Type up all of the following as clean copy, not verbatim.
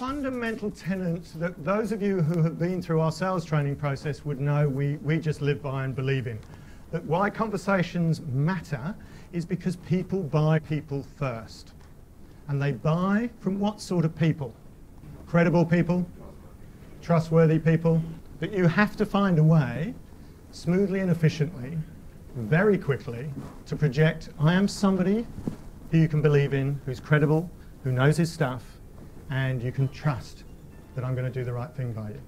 fundamental tenet that those of you who have been through our sales training process would know we just live by and believe in. That why conversations matter is because people buy people first. And they buy from what sort of people? Credible people, trustworthy people, that you have to find a way, smoothly and efficiently, very quickly, to project, I am somebody who you can believe in, who's credible, who knows his stuff, and you can trust that I'm going to do the right thing by you.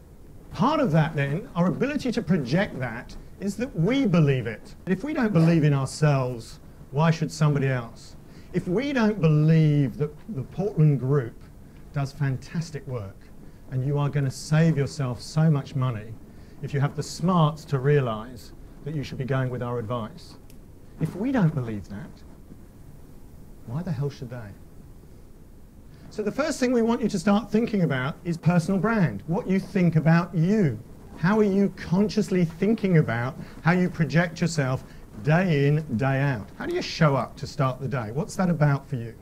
Part of that then, our ability to project that, is that we believe it. If we don't believe in ourselves, why should somebody else? If we don't believe that the Portland group does fantastic work, and you are going to save yourself so much money if you have the smarts to realize that you should be going with our advice. If we don't believe that, why the hell should they? So the first thing we want you to start thinking about is personal brand, what you think about you. How are you consciously thinking about how you project yourself day in, day out? How do you show up to start the day? What's that about for you?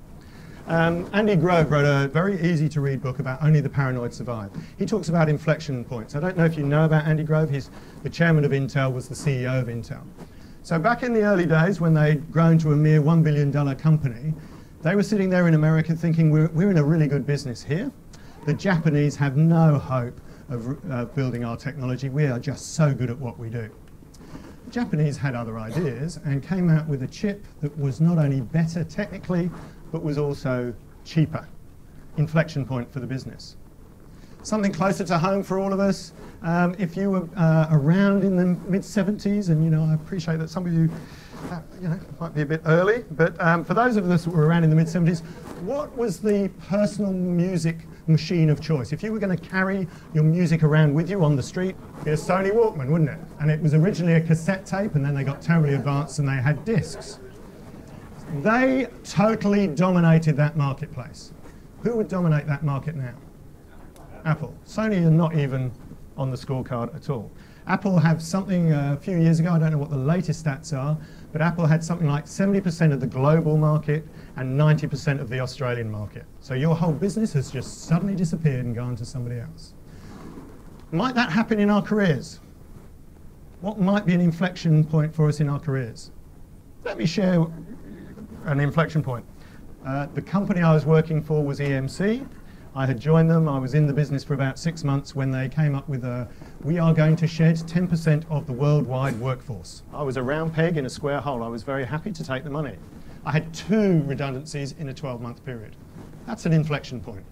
Andy Grove wrote a very easy to read book about Only the Paranoid Survive. He talks about inflection points. I don't know if you know about Andy Grove. He's the chairman of Intel, was the CEO of Intel. So back in the early days when they'd grown to a mere $1 billion company, they were sitting there in America thinking, we're in a really good business here. The Japanese have no hope of building our technology. We are just so good at what we do. The Japanese had other ideas and came out with a chip that was not only better technically, but was also cheaper. Inflection point for the business. Something closer to home for all of us. If you were around in the mid-70s, and I appreciate that some of you, might be a bit early, but for those of us who were around in the mid-70s, what was the personal music machine of choice? If you were going to carry your music around with you on the street, it'd be a Sony Walkman, wouldn't it? And it was originally a cassette tape, and then they got terribly advanced and they had discs. They totally dominated that marketplace. Who would dominate that market now? Apple. Sony are not even on the scorecard at all. Apple have something a few years ago, I don't know what the latest stats are, but Apple had something like 70% of the global market and 90% of the Australian market. So your whole business has just suddenly disappeared and gone to somebody else. Might that happen in our careers? What might be an inflection point for us in our careers? Let me share an inflection point. The company I was working for was EMC. I had joined them. I was in the business for about 6 months when they came up with we are going to shed 10% of the worldwide workforce. I was a round peg in a square hole. I was very happy to take the money. I had 2 redundancies in a 12-month period. That's an inflection point.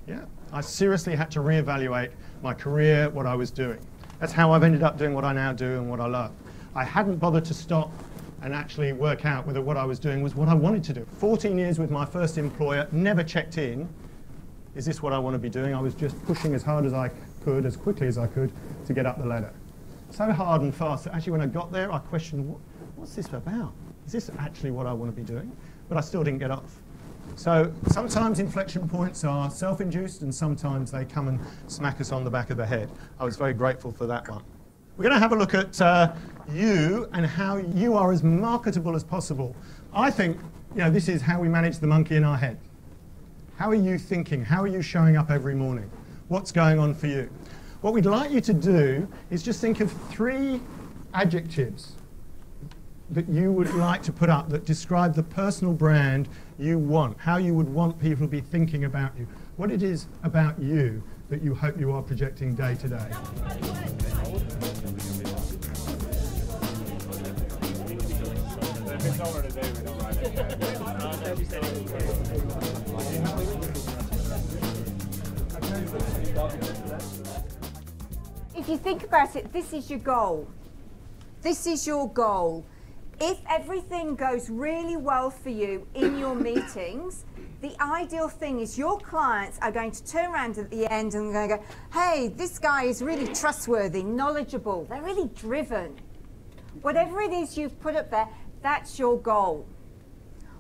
Yeah, I seriously had to reevaluate my career, what I was doing. That's how I've ended up doing what I now do and what I love. I hadn't bothered to stop and actually work out whether what I was doing was what I wanted to do. 14 years with my first employer, never checked in. Is this what I want to be doing? I was just pushing as hard as I could, as quickly as I could, to get up the ladder. So hard and fast that actually when I got there, I questioned, what's this about? Is this actually what I want to be doing? But I still didn't get off. So sometimes inflection points are self-induced and sometimes they come and smack us on the back of the head. I was very grateful for that one. We're going to have a look at you and how you are as marketable as possible. I think this is how we manage the monkey in our head. How are you thinking? How are you showing up every morning? What's going on for you? What we'd like you to do is just think of 3 adjectives that you would like to put up that describe the personal brand you want, how you would want people to be thinking about you, what it is about you that you hope you are projecting day to day. If you think about it, this is your goal. This is your goal. If everything goes really well for you in your meetings, the ideal thing is your clients are going to turn around at the end and they're going to go, hey, this guy is really trustworthy, knowledgeable, they're really driven. Whatever it is you've put up there, that's your goal.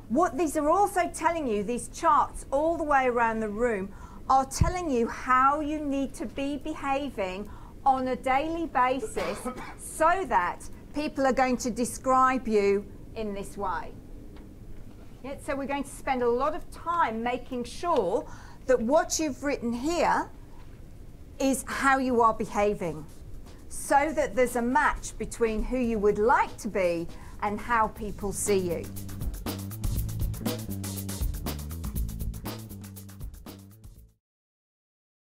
What these are also telling you, these charts all the way around the room, are telling you how you need to be behaving on a daily basis so that people are going to describe you in this way. Yeah, so we're going to spend a lot of time making sure that what you've written here is how you are behaving, so that there's a match between who you would like to be and how people see you.